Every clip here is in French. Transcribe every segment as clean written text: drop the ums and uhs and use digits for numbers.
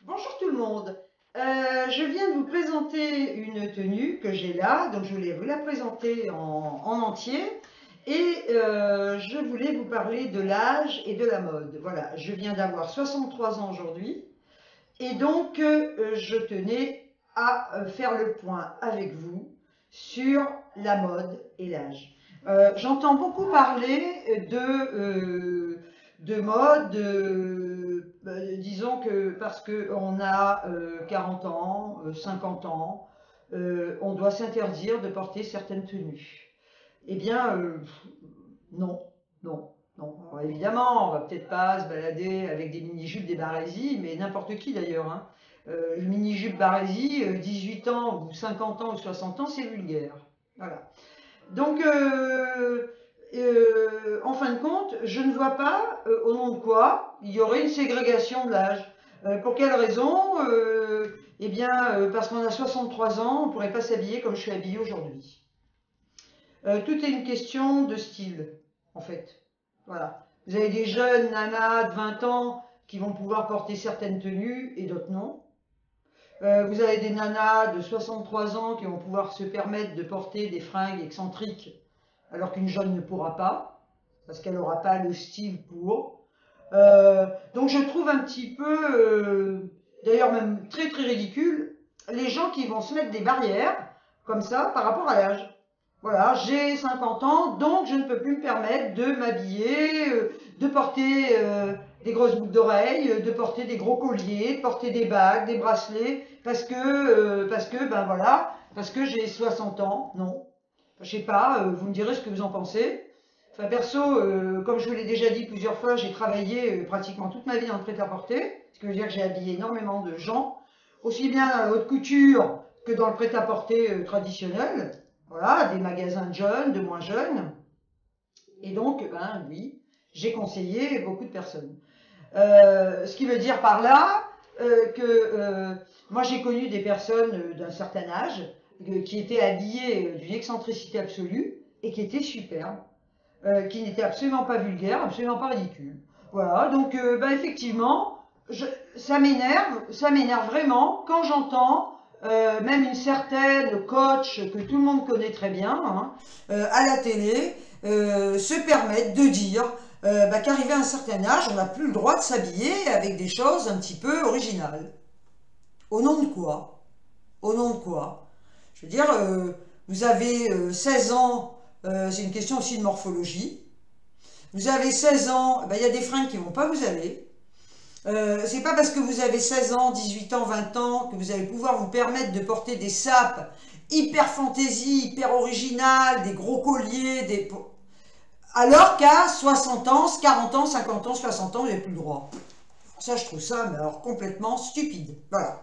Bonjour tout le monde. Je viens de vous présenter une tenue que j'ai là, donc je voulais vous la présenter en entier. Et je voulais vous parler de l'âge et de la mode. Voilà, je viens d'avoir 63 ans aujourd'hui. Et donc, je tenais à faire le point avec vous sur la mode et l'âge. J'entends beaucoup parler de mode, disons que parce qu'on a 40 ans, 50 ans, on doit s'interdire de porter certaines tenues. Eh bien, non, non, non. Alors évidemment, on va peut-être pas se balader avec des mini-jupes, des barésies, mais n'importe qui d'ailleurs, hein. Le mini-jupe barésie, 18 ans ou 50 ans ou 60 ans, c'est vulgaire. Voilà. Donc, en fin de compte, je ne vois pas au nom de quoi il y aurait une ségrégation de l'âge. Pour quelle raison Eh bien, parce qu'on a 63 ans, on ne pourrait pas s'habiller comme je suis habillée aujourd'hui. Tout est une question de style, en fait. Voilà. Vous avez des jeunes nanas de 20 ans qui vont pouvoir porter certaines tenues et d'autres non. Vous avez des nanas de 63 ans qui vont pouvoir se permettre de porter des fringues excentriques alors qu'une jeune ne pourra pas, parce qu'elle n'aura pas le style pour. Donc je trouve un petit peu, d'ailleurs même très très ridicule, les gens qui vont se mettre des barrières comme ça par rapport à l'âge. Voilà, j'ai 50 ans, donc je ne peux plus me permettre de m'habiller, de porter des grosses boucles d'oreilles, de porter des gros colliers, de porter des bagues, des bracelets, ben voilà, parce que j'ai 60 ans. Non, je sais pas, vous me direz ce que vous en pensez. Enfin, perso, comme je vous l'ai déjà dit plusieurs fois, j'ai travaillé pratiquement toute ma vie dans le prêt-à-porter, ce qui veut dire que j'ai habillé énormément de gens, aussi bien dans la haute couture que dans le prêt-à-porter traditionnel. Voilà, des magasins de jeunes, de moins jeunes. Et donc, ben oui, j'ai conseillé beaucoup de personnes. Ce qui veut dire par là que moi j'ai connu des personnes d'un certain âge qui étaient habillées d'une excentricité absolue et qui étaient superbes, qui n'étaient absolument pas vulgaires, absolument pas ridicules. Voilà, donc ben, effectivement, ça m'énerve vraiment quand j'entends même une certaine coach que tout le monde connaît très bien hein, à la télé se permettre de dire bah, qu'arrivé à un certain âge, on n'a plus le droit de s'habiller avec des choses un petit peu originales. Au nom de quoi? Au nom de quoi? Je veux dire, vous avez 16 ans, c'est une question aussi de morphologie. Vous avez 16 ans, ben, y a des fringues qui ne vont pas vous aller. C'est pas parce que vous avez 16 ans, 18 ans, 20 ans que vous allez pouvoir vous permettre de porter des sapes hyper fantaisie, hyper originales, des gros colliers, alors qu'à 60 ans, 40 ans, 50 ans, 60 ans, vous n'avez plus le droit. Ça, je trouve ça mais alors complètement stupide. Voilà.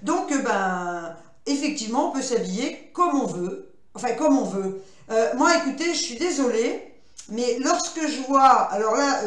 Donc, ben, effectivement, on peut s'habiller comme on veut. Enfin, comme on veut. Moi, écoutez, je suis désolée, mais lorsque je vois... Alors là,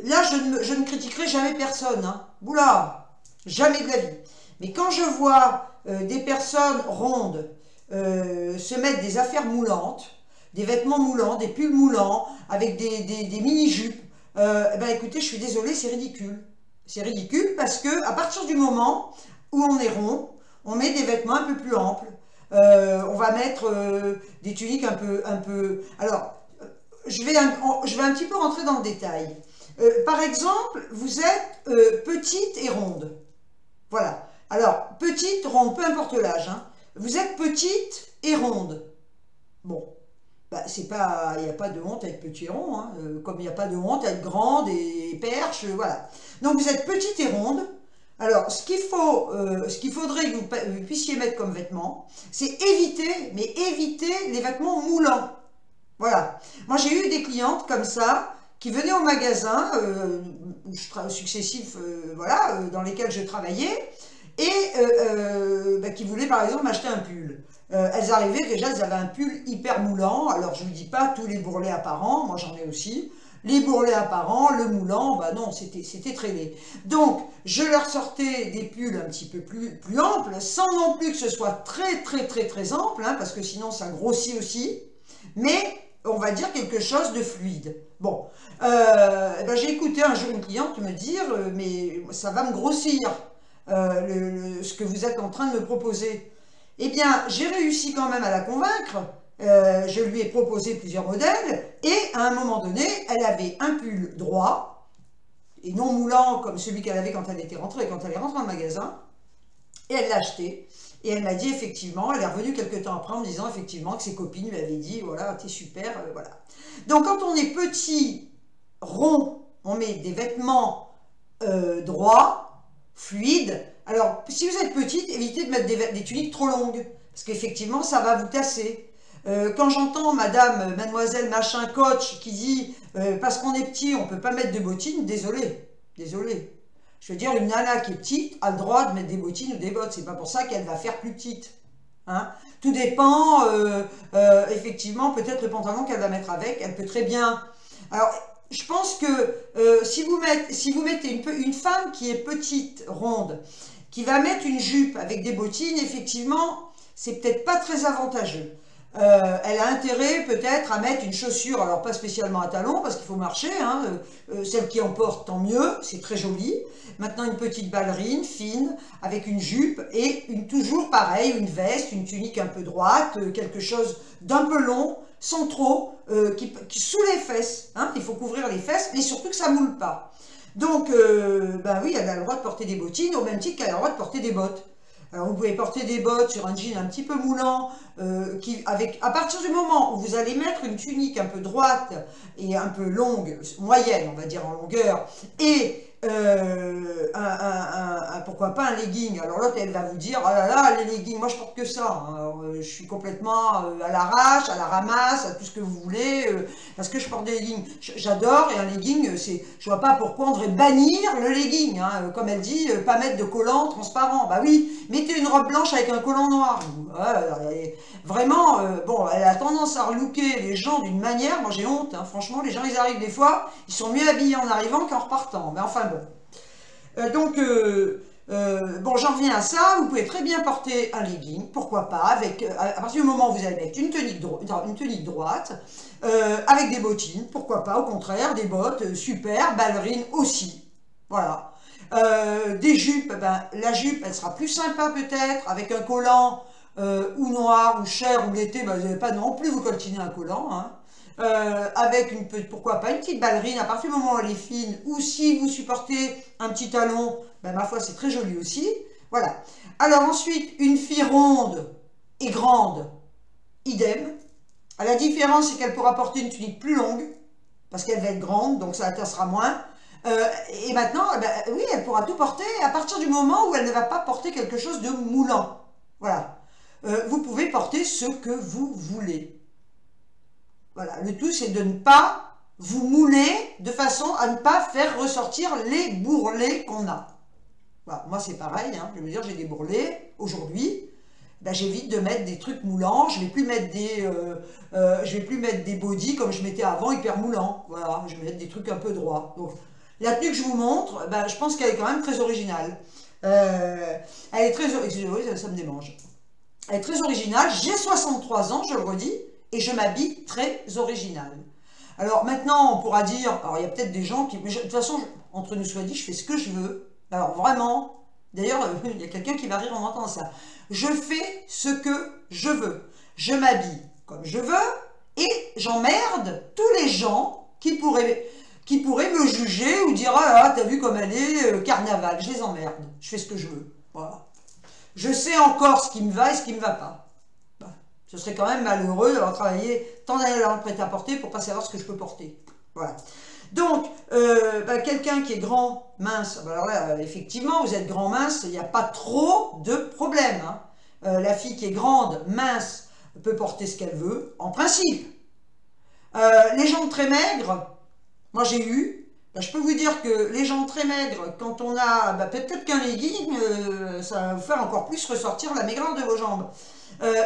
là je ne critiquerai jamais personne. Hein. Oula, jamais de la vie. Mais quand je vois des personnes rondes se mettre des affaires moulantes, des vêtements moulants, des pulls moulants, avec des mini-jupes, ben écoutez, je suis désolée, c'est ridicule. C'est ridicule parce que à partir du moment où on est rond, on met des vêtements un peu plus amples. On va mettre des tuniques un peu. Alors, je vais un petit peu rentrer dans le détail. Par exemple, vous êtes petite et ronde. Voilà. Alors, petite, ronde, peu importe l'âge. Hein. Vous êtes petite et ronde. Bon. Bah, c'est pas, il n'y a pas de honte à être petit et rond, hein, comme il n'y a pas de honte à être grande et perche, voilà. Donc vous êtes petite et ronde. Alors, ce qu'il faudrait que vous puissiez mettre comme vêtements, c'est éviter, mais éviter les vêtements moulants. Voilà. Moi, j'ai eu des clientes comme ça qui venaient au magasin successifs, voilà, dans lesquels je travaillais et bah, qui voulaient par exemple m'acheter un pull. Elles arrivaient déjà, elles avaient un pull hyper moulant. Alors je ne vous dis pas tous les bourrelets apparents, moi j'en ai aussi. Les bourrelets apparents, le moulant, bah non, c'était très laid. Donc je leur sortais des pulls un petit peu plus amples, sans non plus que ce soit très ample, hein, parce que sinon ça grossit aussi. Mais on va dire quelque chose de fluide. Bon, ben, j'ai écouté un jour une cliente me dire, mais ça va me grossir, ce que vous êtes en train de me proposer. Eh bien, j'ai réussi quand même à la convaincre. Je lui ai proposé plusieurs modèles et à un moment donné, elle avait un pull droit et non moulant comme celui qu'elle avait quand elle était rentrée, quand elle est rentrée dans le magasin. Et elle l'a acheté. Et elle m'a dit effectivement, elle est revenue quelques temps après en me disant effectivement que ses copines lui avaient dit voilà, t'es super, voilà. Donc quand on est petit, rond, on met des vêtements droits, fluides. Alors si vous êtes petite, évitez de mettre des tuniques trop longues, parce qu'effectivement ça va vous casser. Quand j'entends madame, mademoiselle, machin, coach qui dit parce qu'on est petit, on ne peut pas mettre de bottines, désolé, désolé. Je veux dire, une nana qui est petite a le droit de mettre des bottines ou des bottes. C'est pas pour ça qu'elle va faire plus petite. Hein. Tout dépend, effectivement, peut-être le pantalon qu'elle va mettre avec. Elle peut très bien... Alors, je pense que si vous mettez une femme qui est petite, ronde, qui va mettre une jupe avec des bottines, effectivement, c'est peut-être pas très avantageux. Elle a intérêt peut-être à mettre une chaussure, alors pas spécialement à talons parce qu'il faut marcher, hein, celle qui en porte tant mieux, c'est très joli. Maintenant une petite ballerine fine avec une jupe et toujours pareil, une veste, une tunique un peu droite, quelque chose d'un peu long, sans trop, qui sous les fesses, hein, il faut couvrir les fesses mais surtout que ça moule pas. Donc ben oui, elle a le droit de porter des bottines au même titre qu'elle a le droit de porter des bottes. Alors vous pouvez porter des bottes sur un jean un petit peu moulant, à partir du moment où vous allez mettre une tunique un peu droite et un peu longue, moyenne on va dire en longueur, et pourquoi pas un legging. Alors l'autre elle va vous dire, oh là là les leggings, moi je porte que ça, hein. Alors, je suis complètement à l'arrache, à la ramasse, à tout ce que vous voulez, parce que je porte des leggings. J'adore, et un legging, je vois pas pourquoi on devrait bannir le legging, hein. Comme elle dit, pas mettre de collant transparent. Bah oui, mettez une robe blanche avec un collant noir. Vraiment, bon, elle a tendance à relooker les gens d'une manière, moi j'ai honte, hein. Franchement, les gens ils arrivent des fois, ils sont mieux habillés en arrivant qu'en repartant, mais enfin bon. Bon, j'en reviens à ça, vous pouvez très bien porter un legging, pourquoi pas, avec, à partir du moment où vous allez mettre une tunique droite, avec des bottines, pourquoi pas, au contraire, des bottes, super, ballerines aussi, voilà. Des jupes, ben, la jupe, elle sera plus sympa peut-être, avec un collant, ou noir, ou chair, ou l'été, ben, vous n'allez pas non plus vous coltiner un collant, hein. Avec pourquoi pas une petite ballerine à partir du moment où elle est fine, ou si vous supportez un petit talon, ben ma foi c'est très joli aussi, voilà. Alors ensuite, une fille ronde et grande, idem. La différence c'est qu'elle pourra porter une tunique plus longue, parce qu'elle va être grande, donc ça intéressera moins. Et maintenant, ben, oui, elle pourra tout porter à partir du moment où elle ne va pas porter quelque chose de moulant, voilà. Vous pouvez porter ce que vous voulez. Voilà, le tout c'est de ne pas vous mouler de façon à ne pas faire ressortir les bourrelets qu'on a. Voilà, moi c'est pareil, hein, je veux dire j'ai des bourrelets aujourd'hui, ben, j'évite de mettre des trucs moulants, je ne vais plus mettre des bodys comme je mettais avant hyper moulants. Voilà, je vais mettre des trucs un peu droits. Donc la tenue que je vous montre, ben, je pense qu'elle est quand même très originale. Elle est très, excusez-moi, ça me démange. Elle est très originale, j'ai 63 ans, je le redis, et je m'habille très original. Alors maintenant, on pourra dire, alors il y a peut-être des gens qui, mais de toute façon, entre nous soit dit, je fais ce que je veux. Alors vraiment, d'ailleurs, il y a quelqu'un qui va rire en entendant ça. Je fais ce que je veux. Je m'habille comme je veux, et j'emmerde tous les gens qui pourraient me juger ou dire, ah là, t'as vu comme elle est, carnaval, je les emmerde. Je fais ce que je veux. Voilà. Je sais encore ce qui me va et ce qui ne me va pas. Ce serait quand même malheureux d'avoir travaillé tant d'années dans le prêt-à-porter pour ne pas savoir ce que je peux porter. Voilà. Donc, quelqu'un qui est grand, mince, alors là, effectivement, vous êtes grand, mince, il n'y a pas trop de problème. Hein. La fille qui est grande, mince, peut porter ce qu'elle veut, en principe. Les jambes très maigres, moi j'ai eu, je peux vous dire que les jambes très maigres, quand on a, peut-être qu'un legging, ça va vous faire encore plus ressortir la maigreur de vos jambes.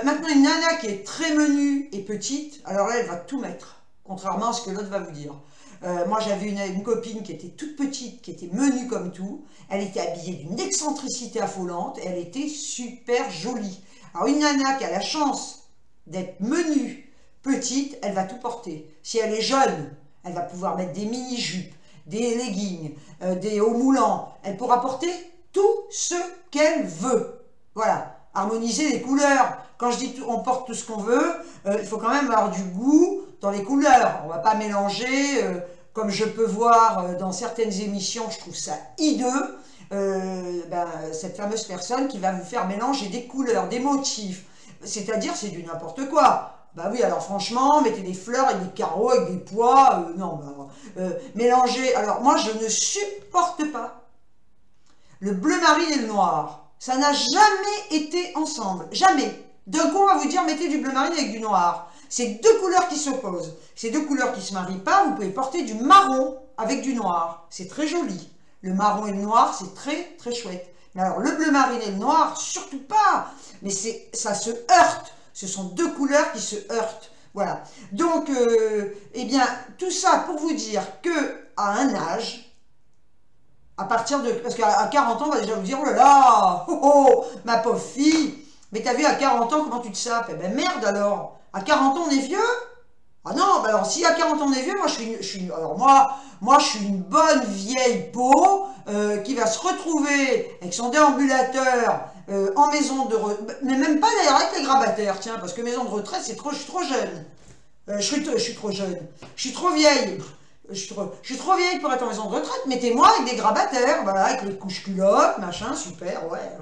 Maintenant, une nana qui est très menue et petite, alors là, elle va tout mettre, contrairement à ce que l'autre va vous dire. Moi, j'avais une copine qui était toute petite, qui était menue comme tout. Elle était habillée d'une excentricité affolante et elle était super jolie. Alors, une nana qui a la chance d'être menue, petite, elle va tout porter. Si elle est jeune, Elle va pouvoir mettre des mini-jupes, des leggings, des hauts moulants. Elle pourra porter tout ce qu'elle veut. Voilà, harmoniser les couleurs. Quand je dis on porte tout ce qu'on veut, il faut quand même avoir du goût dans les couleurs. On ne va pas mélanger, comme je peux voir dans certaines émissions, je trouve ça hideux, cette fameuse personne qui va vous faire mélanger des couleurs, des motifs. C'est-à-dire, c'est du n'importe quoi. Bah oui, alors franchement, mettez des fleurs avec des carreaux, avec des pois, non, mélanger. Alors moi, je ne supporte pas le bleu marine et le noir. Ça n'a jamais été ensemble, jamais. D'un coup, on va vous dire, mettez du bleu marine avec du noir. C'est deux couleurs qui s'opposent. Ces deux couleurs qui ne se marient pas, vous pouvez porter du marron avec du noir. C'est très joli. Le marron et le noir, c'est très, très chouette. Mais alors, le bleu marine et le noir, surtout pas. Mais ça se heurte. Ce sont deux couleurs qui se heurtent. Voilà. Donc, eh bien, tout ça pour vous dire que à un âge, à partir de... Parce qu'à 40 ans, on va déjà vous dire, oh là là, oh, oh, ma pauvre fille, mais t'as vu à 40 ans comment tu te sapes? Eh ben merde alors. À 40 ans, on est vieux? Ah non, bah alors si à 40 ans on est vieux, moi je suis une bonne vieille peau qui va se retrouver avec son déambulateur en maison de retraite, mais même pas d'ailleurs avec les grabataires, tiens, parce que maison de retraite, je suis trop jeune. Je suis trop jeune. Je suis trop vieille. Je suis trop vieille pour être en maison de retraite. Mettez-moi avec des grabataires, voilà, avec les couches culottes, machin, super, ouais.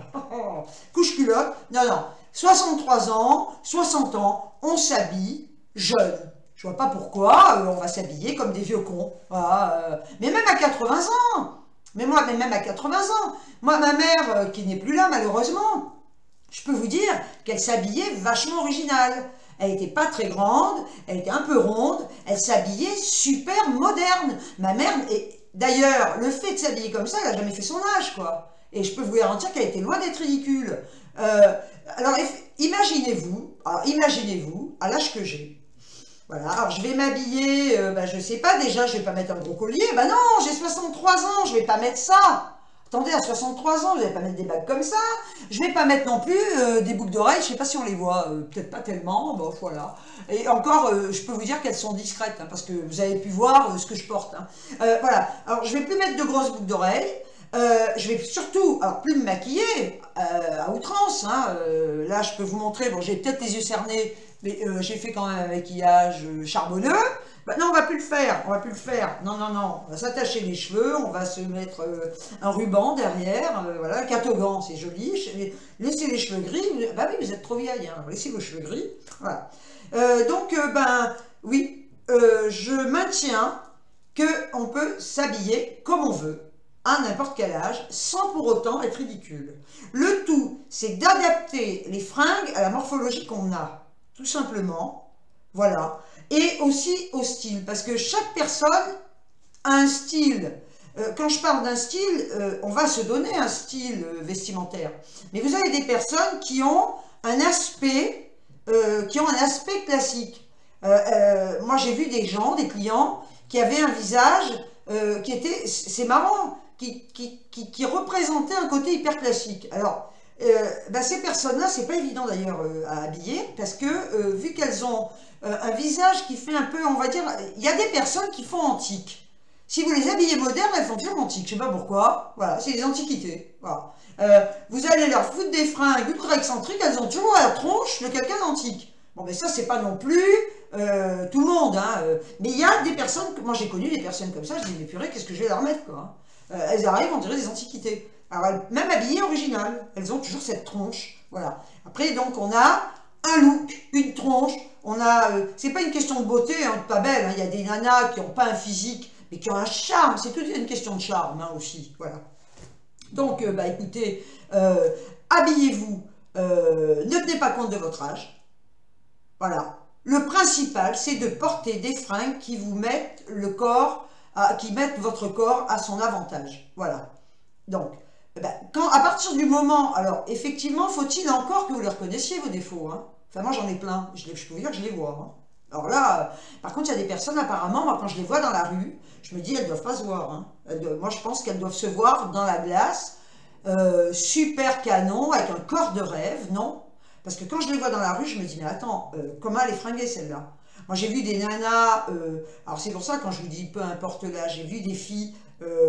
Couches culottes, non, non. 63 ans, 60 ans, on s'habille jeune. Je vois pas pourquoi on va s'habiller comme des vieux cons. Voilà, mais même à 80 ans. Mais même à 80 ans. Moi, ma mère, qui n'est plus là, malheureusement, je peux vous dire qu'elle s'habillait vachement originale. Elle n'était pas très grande, elle était un peu ronde, elle s'habillait super moderne. Ma mère, et d'ailleurs, le fait de s'habiller comme ça, elle n'a jamais fait son âge, quoi. Et je peux vous garantir qu'elle était loin d'être ridicule. Alors, imaginez-vous, à l'âge que j'ai. Voilà, alors je vais m'habiller, je sais pas, déjà, je vais pas mettre un gros collier. Bah non, j'ai 63 ans, je vais pas mettre ça. Attendez, à 63 ans, vous n'allez pas mettre des bagues comme ça. Je vais pas mettre non plus des boucles d'oreilles, je sais pas si on les voit, peut-être pas tellement, bon voilà. Et encore, je peux vous dire qu'elles sont discrètes, hein, parce que vous avez pu voir ce que je porte. Hein. Voilà, alors je vais plus mettre de grosses boucles d'oreilles. Je vais surtout, alors plus me maquiller à outrance. Hein, là, je peux vous montrer, bon, j'ai peut-être les yeux cernés, mais j'ai fait quand même un maquillage charbonneux. Maintenant, on va plus le faire, Non, non, non, on va s'attacher les cheveux, on va se mettre un ruban derrière, voilà, un catogan, c'est joli. Laissez les cheveux gris, bah oui, vous êtes trop vieille, hein, laissez vos cheveux gris. Voilà. Oui, je maintiens qu'on peut s'habiller comme on veut, à n'importe quel âge, sans pour autant être ridicule. Le tout, c'est d'adapter les fringues à la morphologie qu'on a, tout simplement, voilà. Et aussi au style, parce que chaque personne a un style. Quand je parle d'un style, on va se donner un style vestimentaire. Mais vous avez des personnes qui ont un aspect, classique. Moi, j'ai vu des gens, des clients, qui avaient un visage qui était, c'est marrant, qui représentait un côté hyper classique. Alors, ces personnes-là, c'est pas évident d'ailleurs à habiller, parce que vu qu'elles ont un visage qui fait un peu, on va dire, il y a des personnes qui font antique. Si vous les habillez modernes, elles font toujours antique. Je sais pas pourquoi. Voilà, c'est des antiquités. Voilà. Vous allez leur foutre des fringues ultra excentriques, elles ont toujours la tronche de quelqu'un d'antique. Bon, mais ça, c'est pas non plus tout le monde. Hein, mais il y a des personnes, moi j'ai connu des personnes comme ça, je dis, mais purée, qu'est-ce que je vais leur mettre, quoi. Elles arrivent, on dirait des antiquités. Alors, même habillées originales, elles ont toujours cette tronche. Voilà. Après, donc, on a un look, une tronche. On a, c'est pas une question de beauté, hein, de pas belle. Hein. Il y a des nanas qui n'ont pas un physique, mais qui ont un charme. C'est toute une question de charme, hein, aussi. Voilà. Donc, écoutez, habillez-vous. Ne tenez pas compte de votre âge. Voilà. Le principal, c'est de porter des fringues qui vous mettent le corps, qui mettent votre corps à son avantage. Voilà. Donc, à partir du moment, alors effectivement, faut-il encore que vous les reconnaissiez vos défauts, hein. Enfin, moi j'en ai plein, je peux vous dire que je les vois. Hein. Alors là, par contre, il y a des personnes, apparemment, moi quand je les vois dans la rue, je me dis, elles ne doivent pas se voir. Hein. Moi je pense qu'elles doivent se voir dans la glace, super canon, avec un corps de rêve, non? Parce que quand je les vois dans la rue, je me dis, mais attends, comment elle est fringuée celle-là? Moi, j'ai vu des nanas, alors c'est pour ça, quand je vous dis peu importe l'âge, j'ai vu des filles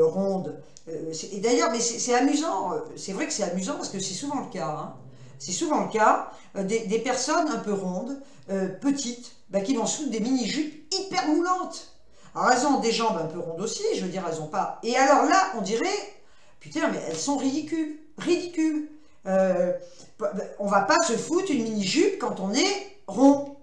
rondes. Et d'ailleurs, mais c'est amusant, c'est vrai que c'est amusant parce que c'est souvent le cas. Hein. C'est souvent le cas, des personnes un peu rondes, petites, bah, qui vont sous des mini-jupes hyper moulantes. Alors, elles ont des jambes un peu rondes aussi, je veux dire, elles ont pas. Et alors là, on dirait, putain, mais elles sont ridicules, ridicules. On va pas se foutre une mini-jupe quand on est rond.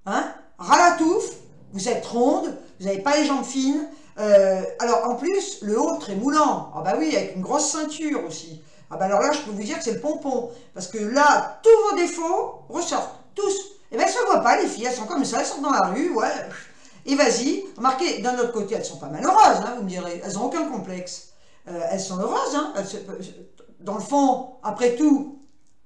Hein? Ras la touffe, vous êtes ronde, vous n'avez pas les jambes fines. Alors en plus, le haut très moulant. Ah bah oui, avec une grosse ceinture aussi. Ah bah alors là, je peux vous dire que c'est le pompon. Parce que là, tous vos défauts ressortent, tous. Et bien elles ne se voient pas, les filles, elles sont comme ça, elles sortent dans la rue, ouais. Et vas-y, remarquez, d'un autre côté, elles sont pas malheureuses, hein, vous me direz. Elles n'ont aucun complexe. Elles sont heureuses, hein. Dans le fond, après tout,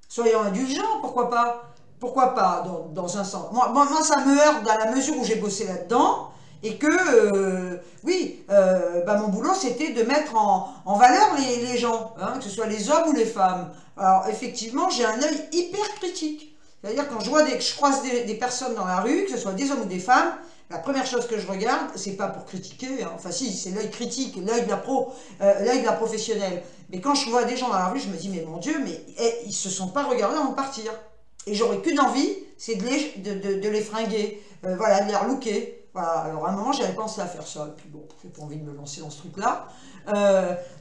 soyons indulgents, pourquoi pas? Pourquoi pas, dans un sens. Moi, ça me heurte dans la mesure où j'ai bossé là-dedans, et que, oui, bah, mon boulot, c'était de mettre en valeur les gens, hein, que ce soit les hommes ou les femmes. Alors, effectivement, j'ai un œil hyper critique. C'est-à-dire, quand je croise des personnes dans la rue, que ce soit des hommes ou des femmes, la première chose que je regarde, c'est pas pour critiquer, hein. Enfin si, c'est l'œil critique, l'œil de la professionnelle. Mais quand je vois des gens dans la rue, je me dis, mais mon Dieu, mais ils se sont pas regardés avant de partir. Et j'aurais qu'une envie, c'est de les fringuer, voilà, de les relooker. Voilà. Alors à un moment, j'avais pensé à faire ça, et puis bon, j'ai pas envie de me lancer dans ce truc-là.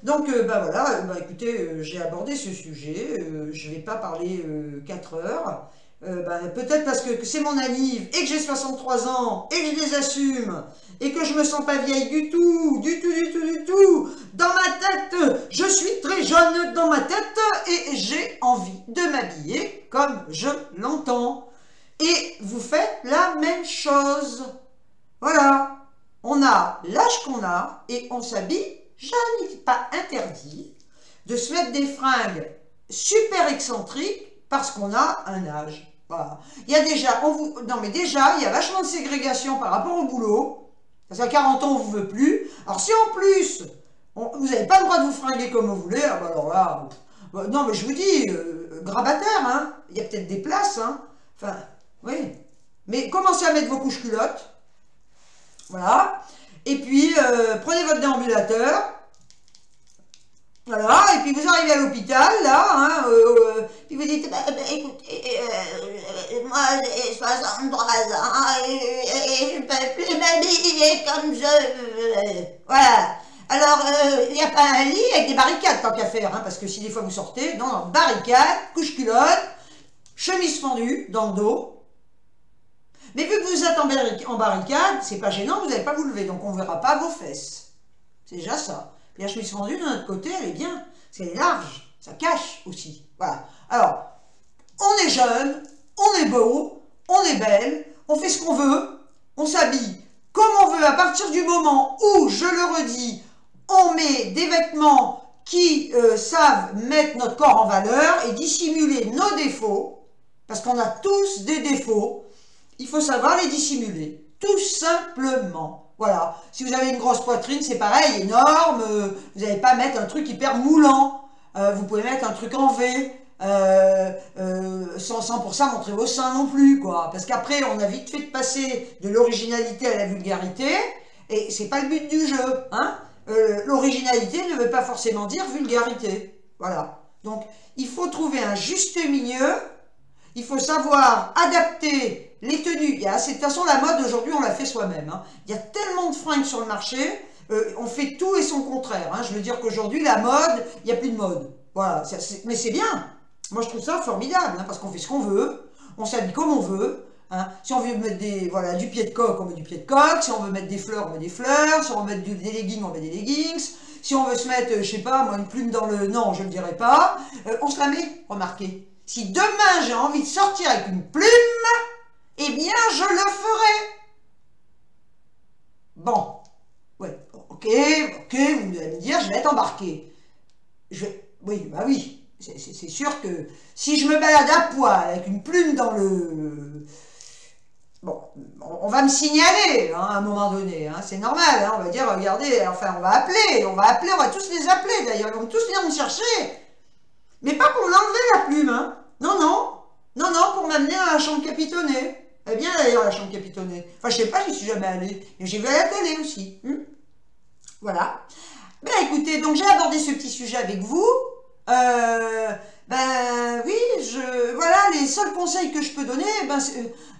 Donc, bah voilà, bah, écoutez, j'ai abordé ce sujet, je vais pas parler 4 heures. Bah, peut-être parce que c'est mon anniv et que j'ai 63 ans et que je les assume et que je me sens pas vieille du tout, du tout, du tout, du tout. Dans ma tête, je suis très jeune dans ma tête et j'ai envie de m'habiller comme je l'entends. Et vous faites la même chose. Voilà. On a l'âge qu'on a et on s'habille, je n'ai pas interdit de se mettre des fringues super excentriques parce qu'on a un âge. Voilà. Il y a déjà, non mais déjà, il y a vachement de ségrégation par rapport au boulot. Parce qu'à 40 ans, on ne vous veut plus. Alors si en plus, vous n'avez pas le droit de vous fringuer comme vous voulez, ah bah alors là, non mais je vous dis, grabataire, hein. Il y a peut-être des places, hein. Enfin, oui. Mais commencez à mettre vos couches culottes. Voilà. Et puis, prenez votre déambulateur. Voilà, et puis vous arrivez à l'hôpital, là, hein, puis vous dites, bah, écoutez, moi j'ai 63 ans et je ne peux plus m'habiller comme je veux. Voilà. Alors, il n'y a pas un lit avec des barricades tant qu'à faire, hein, parce que si des fois vous sortez, non, barricade, couche culotte, chemise fendue dans le dos. Mais vu que vous êtes en barricade, c'est pas gênant, vous n'allez pas vous lever, donc on ne verra pas vos fesses. C'est déjà ça. Et la chemise fendue, de notre côté, elle est bien. C'est large, ça cache aussi. Voilà. Alors, on est jeune, on est beau, on est belle, on fait ce qu'on veut, on s'habille comme on veut à partir du moment où, je le redis, on met des vêtements qui savent mettre notre corps en valeur et dissimuler nos défauts, parce qu'on a tous des défauts, il faut savoir les dissimuler, tout simplement. Voilà, si vous avez une grosse poitrine, c'est pareil, énorme, vous n'allez pas mettre un truc hyper moulant, vous pouvez mettre un truc en V, sans pour ça montrer vos seins non plus, quoi. Parce qu'après, on a vite fait de passer de l'originalité à la vulgarité, et c'est pas le but du jeu, hein. L'originalité ne veut pas forcément dire vulgarité, voilà. Donc, il faut trouver un juste milieu, il faut savoir adapter les tenues. De toute façon, la mode, aujourd'hui, on la fait soi-même. Hein. Il y a tellement de fringues sur le marché, on fait tout et son contraire. Hein. Je veux dire qu'aujourd'hui, la mode, il n'y a plus de mode. Voilà, mais c'est bien. Moi, je trouve ça formidable, hein, parce qu'on fait ce qu'on veut, on s'habille comme on veut. Hein. Si on veut mettre du pied de coq, on met du pied de coq. Si on veut mettre des fleurs, on met des fleurs. Si on veut mettre des leggings, on met des leggings. Si on veut se mettre, je sais pas, moi, une plume dans le... Non, je ne le dirai pas. On se la met, remarquez. Si demain, j'ai envie de sortir avec une plume, eh bien, je le ferai. Bon, ouais, ok, vous allez me dire, je vais être embarqué. Oui, bah oui, c'est sûr que si je me balade à poil avec une plume dans le... Bon, on va me signaler, hein, à un moment donné, hein, c'est normal, hein, on va dire, regardez, enfin, on va tous les appeler d'ailleurs, ils vont tous venir me chercher. Mais pas pour m'enlever la plume, hein. Non, pour m'amener à la chambre capitonnée. Elle est bien d'ailleurs la chambre capitonnée. Enfin, je sais pas, j'y suis jamais allée. Mais j'ai vu à la télé aussi. Voilà. Ben écoutez, donc j'ai abordé ce petit sujet avec vous. Ben oui, voilà, les seuls conseils que je peux donner, ben,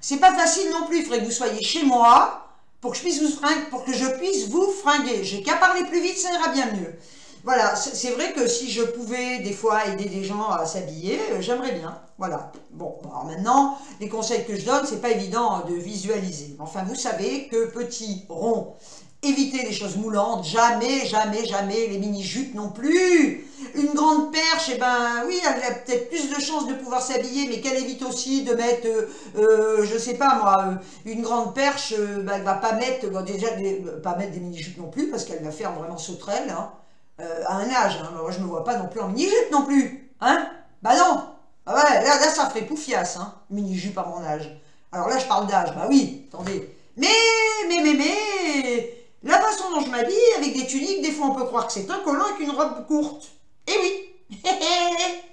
c'est pas facile non plus. Il faudrait que vous soyez chez moi pour que je puisse vous fringuer. J'ai qu'à parler plus vite, ça ira bien mieux. Voilà, c'est vrai que si je pouvais des fois aider des gens à s'habiller, j'aimerais bien. Voilà. Bon, alors maintenant, les conseils que je donne, c'est pas évident de visualiser. Enfin, vous savez que petit, rond, évitez les choses moulantes, jamais, jamais, jamais, les mini-jupes non plus. Une grande perche, eh ben oui, elle a peut-être plus de chances de pouvoir s'habiller, mais qu'elle évite aussi de mettre, je sais pas moi, une grande perche, ben, elle va pas mettre, déjà, pas mettre des mini-jupes non plus, parce qu'elle va faire vraiment sauterelle, hein. À un âge, hein. Moi je me vois pas non plus en mini-jupe non plus, hein, bah non, ah ouais, là ça ferait poufiasse, hein, mini-jupe à mon âge. Alors là je parle d'âge, bah oui, attendez, mais, la façon dont je m'habille, avec des tuniques, des fois on peut croire que c'est un collant avec une robe courte, et oui,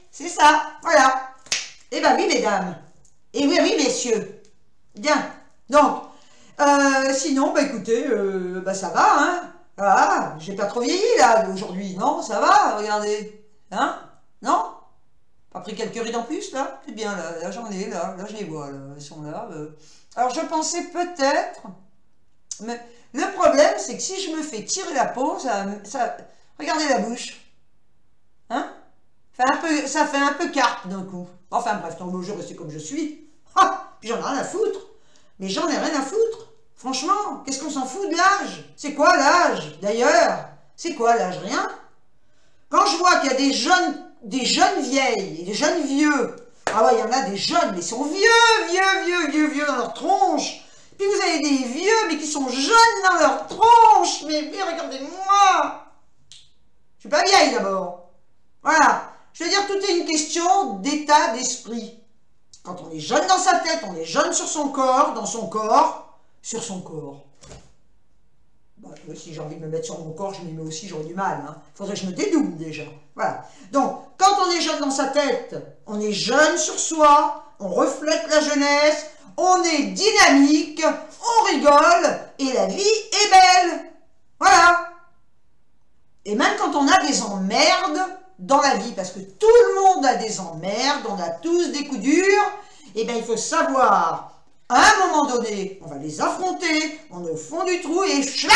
c'est ça, voilà, et bah oui mesdames, et oui messieurs, bien, donc, sinon, bah écoutez, bah ça va, hein. Ah, j'ai pas trop vieilli là aujourd'hui, non? Ça va, regardez. Hein? Non? Pas pris quelques rides en plus là? C'est bien, là j'en ai, là je les vois, là, elles sont là. Alors je pensais peut-être, mais le problème c'est que si je me fais tirer la peau, regardez la bouche. Hein? Ça fait un peu carte d'un coup. Enfin bref, tant que je reste comme je suis. Ah! Puis j'en ai rien à foutre. Mais j'en ai rien à foutre. Franchement, qu'est-ce qu'on s'en fout de l'âge? C'est quoi l'âge, d'ailleurs? C'est quoi l'âge? Rien. Quand je vois qu'il y a des jeunes vieilles et des jeunes vieux, ah ouais, il y en a des jeunes, mais ils sont vieux dans leur tronche. Puis vous avez des vieux, mais qui sont jeunes dans leur tronche. Mais regardez-moi. Je suis pas vieille, d'abord. Voilà. Je veux dire, tout est une question d'état d'esprit. Quand on est jeune dans sa tête, on est jeune sur son corps, dans son corps. Sur son corps. Bah, si j'ai envie de me mettre sur mon corps, je m'y mets aussi, j'aurais du mal. Hein. Faudrait que je me dédouble déjà. Voilà. Donc, quand on est jeune dans sa tête, on est jeune sur soi, on reflète la jeunesse, on est dynamique, on rigole, et la vie est belle. Voilà. Et même quand on a des emmerdes dans la vie, parce que tout le monde a des emmerdes, on a tous des coups durs, et bien il faut savoir... À un moment donné, on va les affronter, on est au fond du trou et chlac,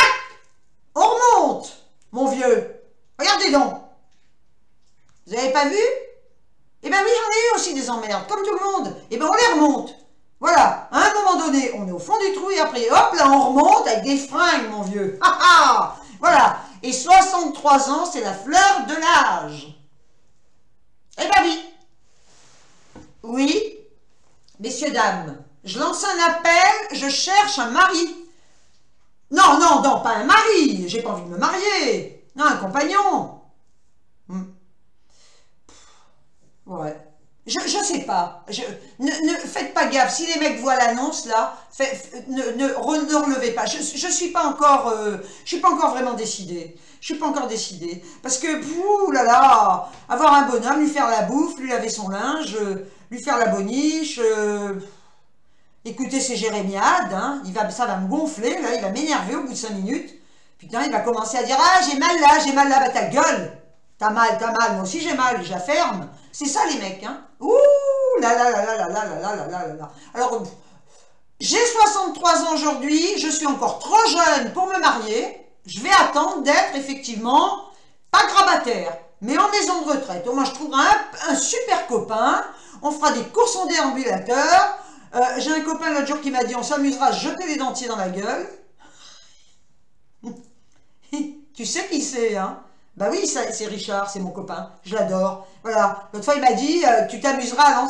on remonte, mon vieux. Regardez donc. Vous n'avez pas vu? Eh bien oui, j'en ai eu aussi des emmerdes, comme tout le monde. Eh bien on les remonte. Voilà, à un moment donné, on est au fond du trou et après, hop, là on remonte avec des fringues, mon vieux. Ha ha. Voilà, et 63 ans, c'est la fleur de l'âge. Eh bien oui. Oui, messieurs, dames. Je lance un appel, je cherche un mari. Non, pas un mari, j'ai pas envie de me marier. Non, un compagnon. Ouais. Je sais pas. Ne faites pas gaffe. Si les mecs voient l'annonce là, ne relevez pas. Je suis pas encore vraiment décidée. Je suis pas encore décidée. Parce que, ouh là là, avoir un bonhomme, lui faire la bouffe, lui laver son linge, lui faire la boniche... Écoutez, c'est jérémiade, hein, ça va me gonfler, là, il va m'énerver au bout de 5 minutes. Putain, il va commencer à dire « Ah, j'ai mal là, bah ta gueule. T'as mal, moi aussi j'ai mal, je la ferme. » C'est ça les mecs, hein. Ouh là là là là là là là là là là. Alors, j'ai 63 ans aujourd'hui, je suis encore trop jeune pour me marier. Je vais attendre d'être effectivement pas grabataire, mais en maison de retraite. Au moins, je trouverai un super copain, on fera des courses en déambulateur. J'ai un copain l'autre jour qui m'a dit on s'amusera à se jeter les dentiers dans la gueule. Tu sais qui c'est, hein? Bah oui, c'est Richard, c'est mon copain, je l'adore. Voilà, l'autre fois il m'a dit tu t'amuseras vous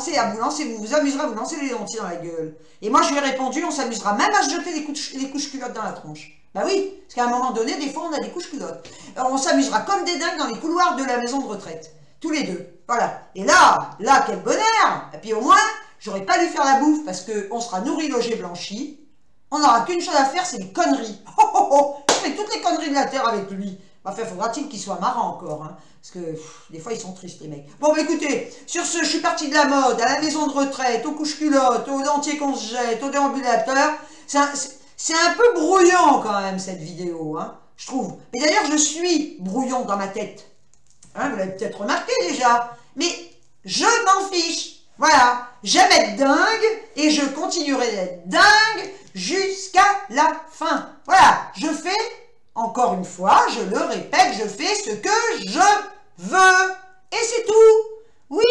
vous amuserez à vous lancer les dentiers dans la gueule. Et moi je lui ai répondu on s'amusera même à se jeter les couches culottes dans la tronche. Bah oui, parce qu'à un moment donné, des fois on a des couches culottes. Alors, on s'amusera comme des dingues dans les couloirs de la maison de retraite. Tous les deux. Voilà. Et là, quel bonheur! Et puis au moins, j'aurais pas dû faire la bouffe parce qu'on sera nourri, logé, blanchi. On n'aura qu'une chose à faire, c'est les conneries. Je fais toutes les conneries de la terre avec lui. Enfin, faudra-t-il qu'ils soient marrants encore, hein, parce que des fois, ils sont tristes, les mecs. Bon, bah écoutez, sur ce, je suis partie de la mode, à la maison de retraite, aux couches-culottes, aux dentiers qu'on se jette, aux déambulateurs. C'est un peu brouillon, quand même, cette vidéo, hein, je trouve. Mais d'ailleurs, je suis brouillon dans ma tête. Hein, vous l'avez peut-être remarqué déjà. Mais je m'en fiche. Voilà, j'aime être dingue et je continuerai d'être dingue jusqu'à la fin. Voilà, je fais, encore une fois, je le répète, je fais ce que je veux. Et c'est tout. Oui,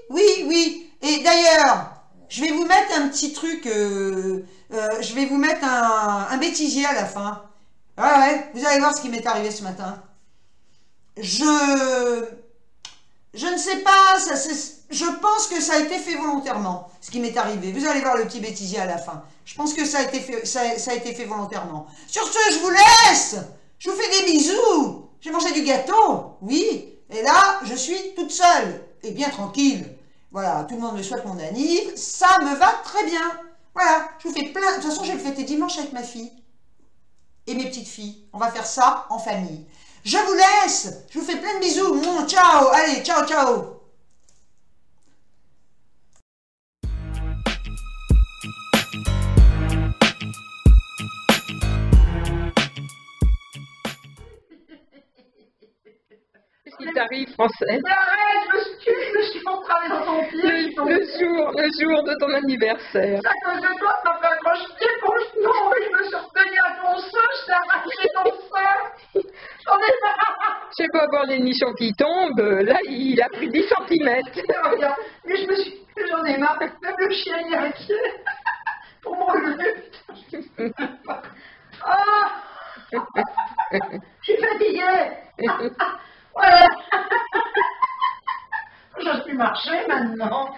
oui, oui. Et d'ailleurs, je vais vous mettre un petit truc, je vais vous mettre un bêtisier à la fin. Ouais, vous allez voir ce qui m'est arrivé ce matin. Je ne sais pas, je pense que ça a été fait volontairement, ce qui m'est arrivé. Vous allez voir le petit bêtisier à la fin. Je pense que ça a été fait volontairement. Sur ce, je vous laisse. Je vous fais des bisous. J'ai mangé du gâteau, oui. Et là, je suis toute seule et bien tranquille. Voilà, tout le monde me souhaite mon anniv. Ça me va très bien. Voilà, je vous fais plein. De toute façon, je vais le fêter dimanche avec ma fille et mes petites filles. On va faire ça en famille. Je vous laisse. Je vous fais plein de bisous. Ciao. Allez, ciao, ciao. Qu'est-ce qui t'arrive, Français? Arrête, je me suis entraînée dans ton pied. Le jour de ton anniversaire. À cause de toi, ça m'a fait accrocher ton genou et je me suis retenue à ton sein, je t'ai arraché ton sein. J'en ai marre. Je sais pas voir les nichons qui tombent, là il a pris 10 centimètres. Regarde, mais j'en ai marre, même le chien il est inquiet pour m'enlever. Ah, je suis fatiguée. Voilà. J'ose plus marcher maintenant.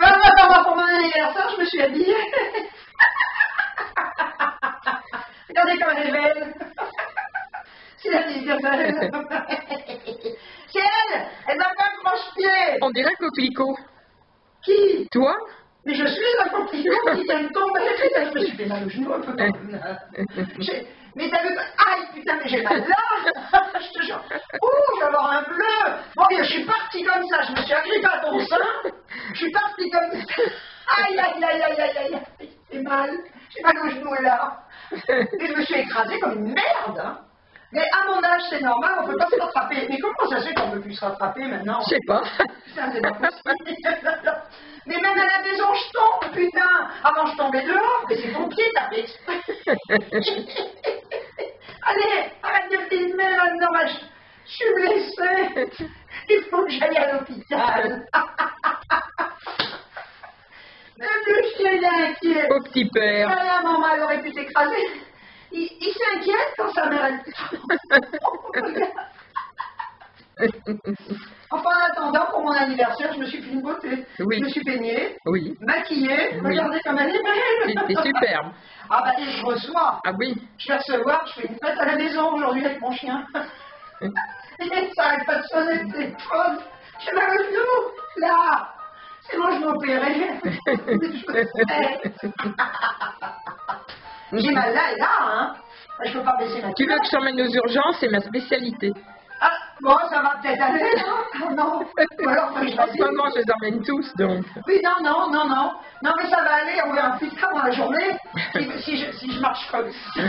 Attends, pour mon anniversaire, je me suis habillée. Regardez comme elle est belle. C'est la fille de belle. C'est elle. Elle m'a fait un croche-pied. On dirait coquelicot. Qui? Toi? Mais je suis un coquelicot qui vient de tomber. Je me suis fait mal au genou un peu. Mais t'as vu que... Aïe, putain, mais j'ai mal là. Je te jure. Ouh, je vais avoir un bleu. Bon, bien, je suis partie comme ça. Je me suis agrippée à ton sein. Je suis partie comme ça. Aïe, aïe, aïe, aïe, aïe, aïe. J'ai mal. J'ai mal au genou là. Et je me suis écrasée comme une merde. Hein. Mais à mon âge, c'est normal, on ne peut pas se rattraper. Mais comment ça se fait qu'on ne peut plus se rattraper maintenant? Je sais pas. Putain, c'est pas possible. Mais même à la maison, je tombe, putain. Avant, je tombais dehors, mais c'est ton pied, t'as fait exprès. Allez, arrête de filmer maintenant, je suis blessée. Il faut que j'aille à l'hôpital. Même le chien, il est inquiet. Au petit père. Voilà, maman, elle aurait pu t'écraser. Il s'inquiète quand sa mère elle... Enfin, en attendant, pour mon anniversaire, je me suis fait une beauté. Oui. Je me suis peignée, Oui. maquillée. Oui. Regardez comme elle est belle. C'est superbe. Ah bah, et je reçois. Ah oui. Je vais recevoir, je fais une fête à la maison aujourd'hui avec mon chien. Et ça arrête pas de sonner le téléphone. J'ai mal au genou, là. C'est bon, je vais opérer. J'ai mal là et là, hein. Je peux pas baisser ma Tu veux que je t'emmène aux urgences? C'est ma spécialité. Ah, bon, ça va peut-être aller, non? Non. Ou alors, faut que je En ce moment, je les emmène tous, donc. Oui, non. Non, mais ça va aller, on verra plus tard dans la journée si je marche comme ça.